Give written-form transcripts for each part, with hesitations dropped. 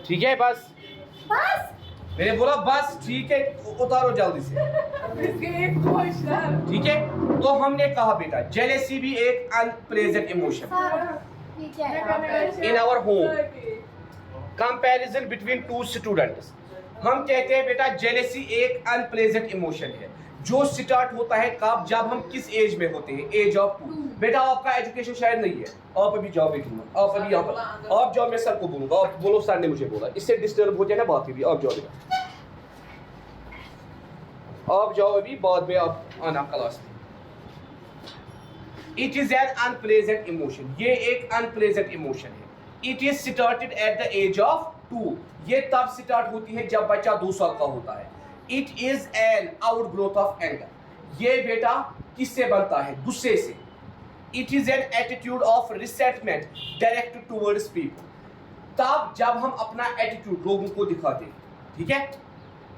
ठीक है बस बस मैंने बोला बस ठीक है, उतारो जल्दी से। ठीक है, तो हमने कहा बेटा जेलेसी भी एक अनप्लेजेंट इमोशन ठीक है। In our home. Comparison between two students, हम कहते हैं बेटा जेलेसी एक अनप्लेजेंट इमोशन है जो स्टार्ट होता है कब, जब हम किस एज में होते हैं, एज ऑफ 2। बेटा आपका एजुकेशन शायद नहीं है, आप अभी जाओ बेटी, आप अभी यहाँ पर आप जाओ, मैं सर को बोलूंगा, आप बोलो सर ने मुझे बोला, इससे डिस्टर्ब हो जाए ना बात भी। आप जाओ बेटा, आप जाओ अभी, बाद में आप आना क्लास में। It is an unpleasant emotion, ये एक अनप्लेजेंट इमोशन है। It is started at the age of 2, ये तब स्टार्ट होती है जब बच्चा 2 साल का होता है। It is N out growth of anger, ये बेटा किससे बनता है, गुस्से से। It is an attitude of resentment directed towards people, तब जब हम अपना एटीट्यूड लोगों को दिखाते हैं। ठीक है,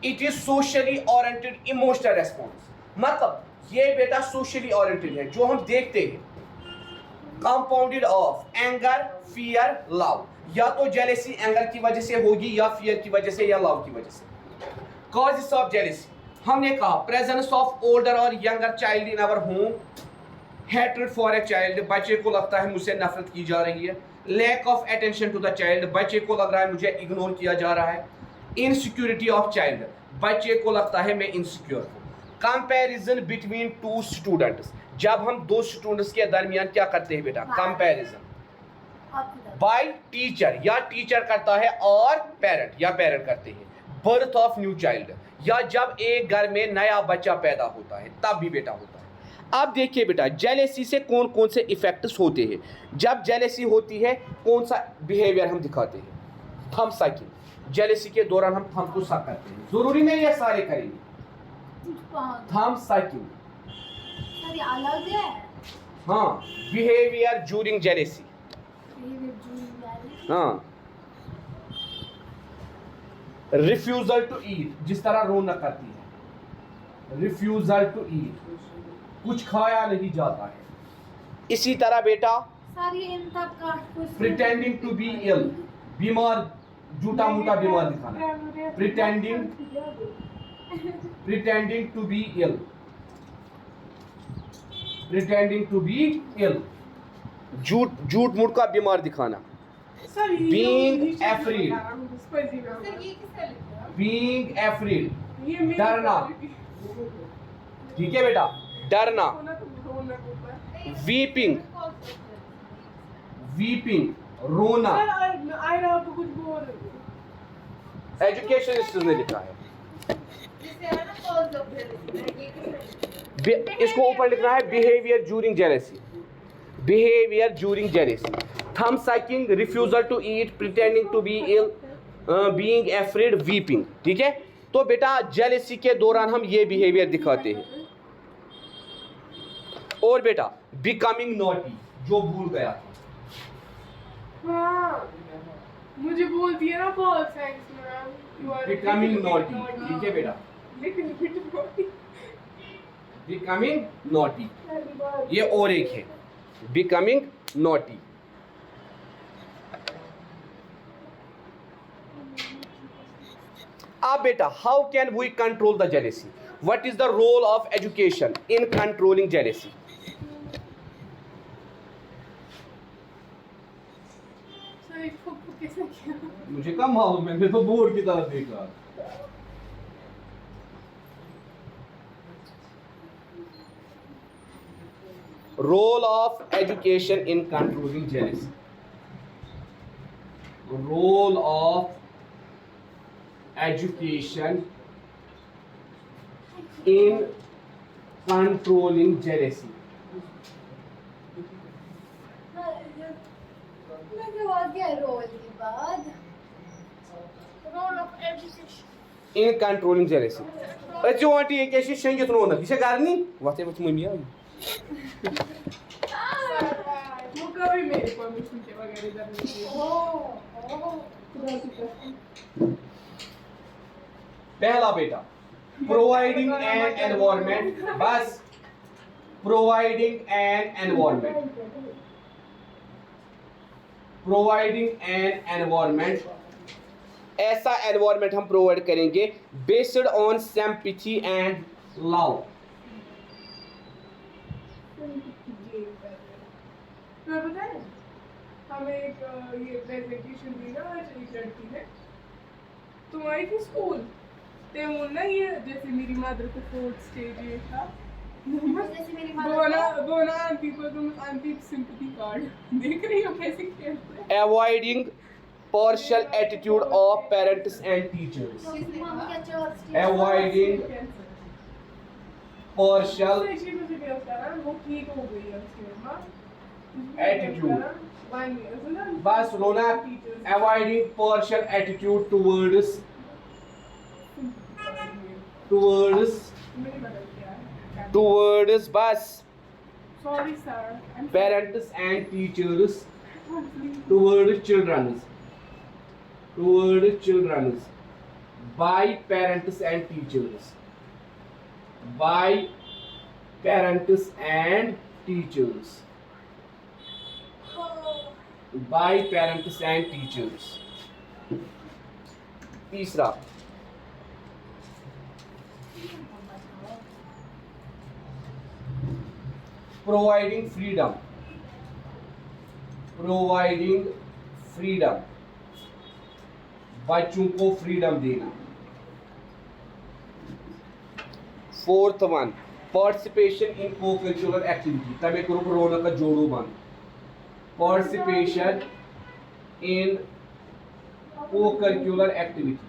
it is socially oriented emotional response, मतलब ये बेटा सोशली ओरिएंटेड है, जो हम देखते हैं। Compounded of anger, fear, love, या तो जेलेसी एंगर की वजह से होगी, या फियर की वजह से, या लव की वजह से। कॉजेस ऑफ जेलेसी, हमने कहा प्रेजेंस ऑफ ओल्डर और younger child in our home, hatred for a child, बच्चे को लगता है मुझसे नफरत की जा रही है। Lack of attention to the child, बच्चे को लग रहा है मुझे इग्नोर किया जा रहा है। इनसिक्योरिटी ऑफ चाइल्ड, बच्चे को लगता है मैं इनसिक्योर हूँ। कंपैरिजन बिटवीन टू स्टूडेंट्स, जब हम 2 स्टूडेंट्स के दरमियान क्या करते हैं बेटा, कंपैरिजन बाय टीचर, या टीचर करता है और पेरेंट, या पेरेंट करते हैं। बर्थ ऑफ न्यू चाइल्ड, या जब एक घर में नया बच्चा पैदा होता है तब भी बेटा होता है। अब देखिए बेटा जेलेसी से कौन कौन से इफेक्ट्स होते हैं। जब जेलेसी होती है कौन सा बिहेवियर हम दिखाते हैं, थंब सकिंग, जेलेसी के दौरान हम थंब को सक करते हैं, जरूरी नहीं है सारे करेंगे। थंब सकिंग अलग है। हाँ, बिहेवियर ज्यूरिंग जेलेसी। हाँ, रिफ्यूजल टू ईट, जिस तरह रौनक करती है, रिफ्यूजल टू ईट, कुछ खाया नहीं जाता है। इसी तरह बेटा प्रिटेंडिंग टू बी इल, बीमार, झूठा मूठा बीमार दिखाना, pretending to be ill, pretending to be ill, झूठ मूठ का बीमार दिखाना। बीइंग एफ्रीड, बीइंग एफ्रीड, डरना। ठीक है बेटा, डरना। वीपिंग, वीपिंग, रोना। एजुकेशन ने लिखा है, इसको ऊपर लिखना है behaviour during jealousy, behaviour during jealousy. Thumb sucking, refusal to eat, pretending to be ill, being afraid, weeping. ठीक है, तो बेटा जेलेसी के दौरान हम ये बिहेवियर दिखाते हैं। और बेटा बिकमिंग नॉटी, जो भूल गया था। हाँ, मुझे बोलती है ना बहुत साइंस में बिकमिंग नॉटी। ठीक है बेटा, बिकमिंग नॉटी, ये और एक है बिकमिंग नॉटी। अब बेटा how can we control the jealousy, what is the role of education in controlling jealousy. मुझे कम मालूम है, मैं तो बोर्ड की तरफ देख रहा था। Role of education in controlling jealousy, role of education in controlling jealousy. In controlling jealousy. अच्छी आंटी एक ऐसी शंगित रोनक इसे करनी वते वत मम्मी आई वो कभी मेरे परमिशन के बगैर इधर नहीं। पहला बेटा प्रोवाइडिंग एन एनवायरनमेंट, बस providing N environment, providing N environment ऐसा एनवायरनमेंट हम प्रोवाइड करेंगे based on sympathy and love. तुम्हें पता है हमें एक ये प्रेजेंटेशन दी ना आज एक लड़की ने, तुम आई थी स्कूल ते वो ना ये जैसे मेरी मदर को फोर्थ स्टेज ये था जैसे मेरी बोना आंटी को तुम आंटी सिंपैथी कार्ड देख रही हो कैसे खेलते हैं। Avoiding partial attitude of parents and teachers, mummy क्या चर्च avoiding partial अच्छी मुझे भी होता है वो ठीक हो गई है उसकी माँ attitude, 1 year सुना बस सुनो ना, avoiding partial attitude towards मैंने बदल दिया है towards बस sorry sir parents and teachers towards children's by parents and teachers, by parents and teachers, by parents and teachers। तीसरा providing freedom, बच्चों को फ्रीडम देना। फोर्थ वन पार्टिसिपेशन इन को करिकुलर एक्टिविटी, तमें करो कोरोना का जोड़ो बंद। पार्टिसिपेशन इन को करिकुलर एक्टिविटी,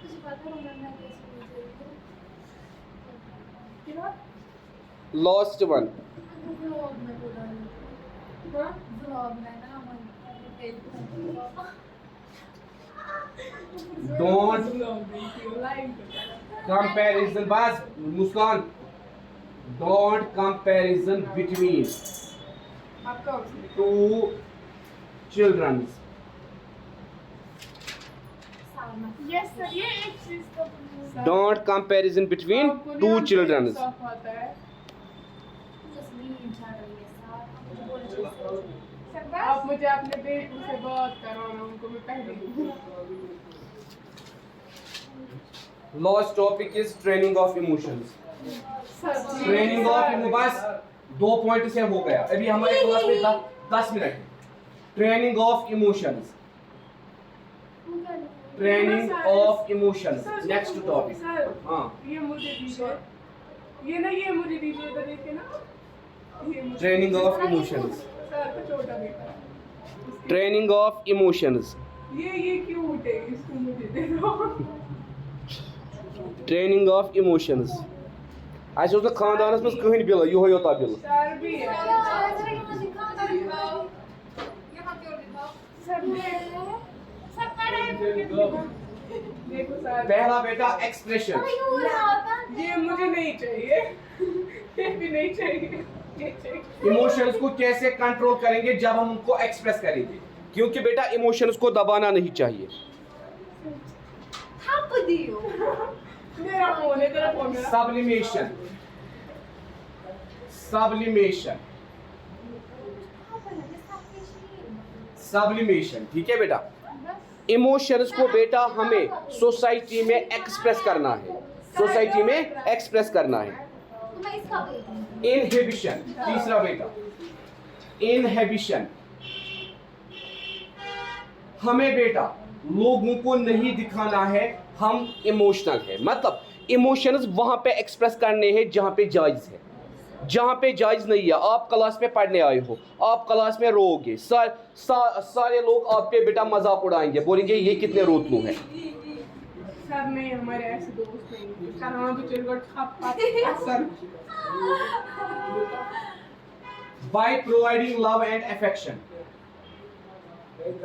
तुझे पता है मैं कैसे लास्ट वन व्लॉग में बोला हाँ व्लॉग में ना हम डोंट कंपैरिजन, बस मुस्कान, डोंट कंपैरिजन बिटवीन आपका टू चिल्ड्रंस, यस सर ये एक चीज तो don't comparison between two childrens. आता है आप मुझे अपने बेटू से बात कराना, उनको मैं पहले last topic is training of emotions. Training of, बस 2 पॉइंट से हो गया, अभी हमारे क्लास में 10 minute. Training of emotions, training of emotions, next topic. Sir हाँ, ये मुझे दीजिए, ये ना ये मुझे दीजिए, इधर देखिए ना, ये मुझे- ट्रेनिंग ऑफ इमोशंस, सर का छोटा बेटा ट्रेनिंग ऑफ इमोशंस, ये क्यूट है, इसको मुझे दे दो। Training of emotions. आज उस खानदानस में कहीं बिल यो योता बिल सर भी है देखो सर, पहला बेटा एक्सप्रेशन, ये मुझे नहीं चाहिए, ये भी नहीं चाहिए, ये चाहिए। इमोशंस को कैसे कंट्रोल करेंगे जब हम उनको एक्सप्रेस करेंगे, क्योंकि बेटा इमोशंस को दबाना नहीं चाहिए। मेरा फोन है, तेरा फोन मेरा। सब्लिमेशन, सब्लिमेशन, सब्लिमेशन, ठीक है बेटा। इमोशंस को बेटा हमें सोसाइटी में एक्सप्रेस करना है, सोसाइटी में एक्सप्रेस करना है। इनहिबिशन, तीसरा बेटा इनहिबिशन, हमें बेटा लोगों को नहीं दिखाना है हम इमोशनल है, मतलब इमोशंस वहां पे एक्सप्रेस करने हैं जहां पे जायज है, जहां पे जायज नहीं है। आप क्लास में पढ़ने आए हो, आप क्लास में रोओगे, सारे लोग आप पे बेटा मजाक उड़ाएंगे, बोलेंगे ये कितने रोतलू हैं। सर नहीं, हमारे ऐसे दोस्त नहीं हैं। सर हाँ तो चिरगट खप sir. By providing love and affection,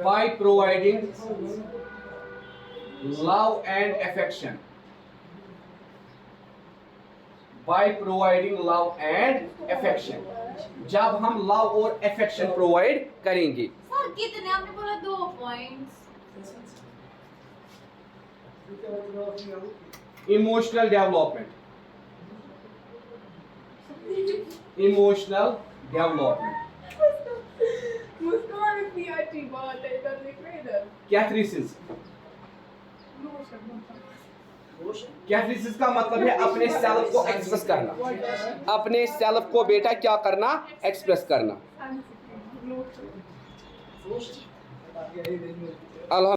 by providing love and affection, by providing love and affection, जब हम love और affection provide करेंगे। सर कितने आपने बोला 2 points. Emotional development, emotional development. मुस्कान इतनी अच्छी बात है, इधर देख रहे इधर। कैथरीसिस, कैथरीसिस का मतलब है अपने सेल्फ को एक्सप्रेस करना, अपने सेल्फ को बेटा क्या करना, एक्सप्रेस करना।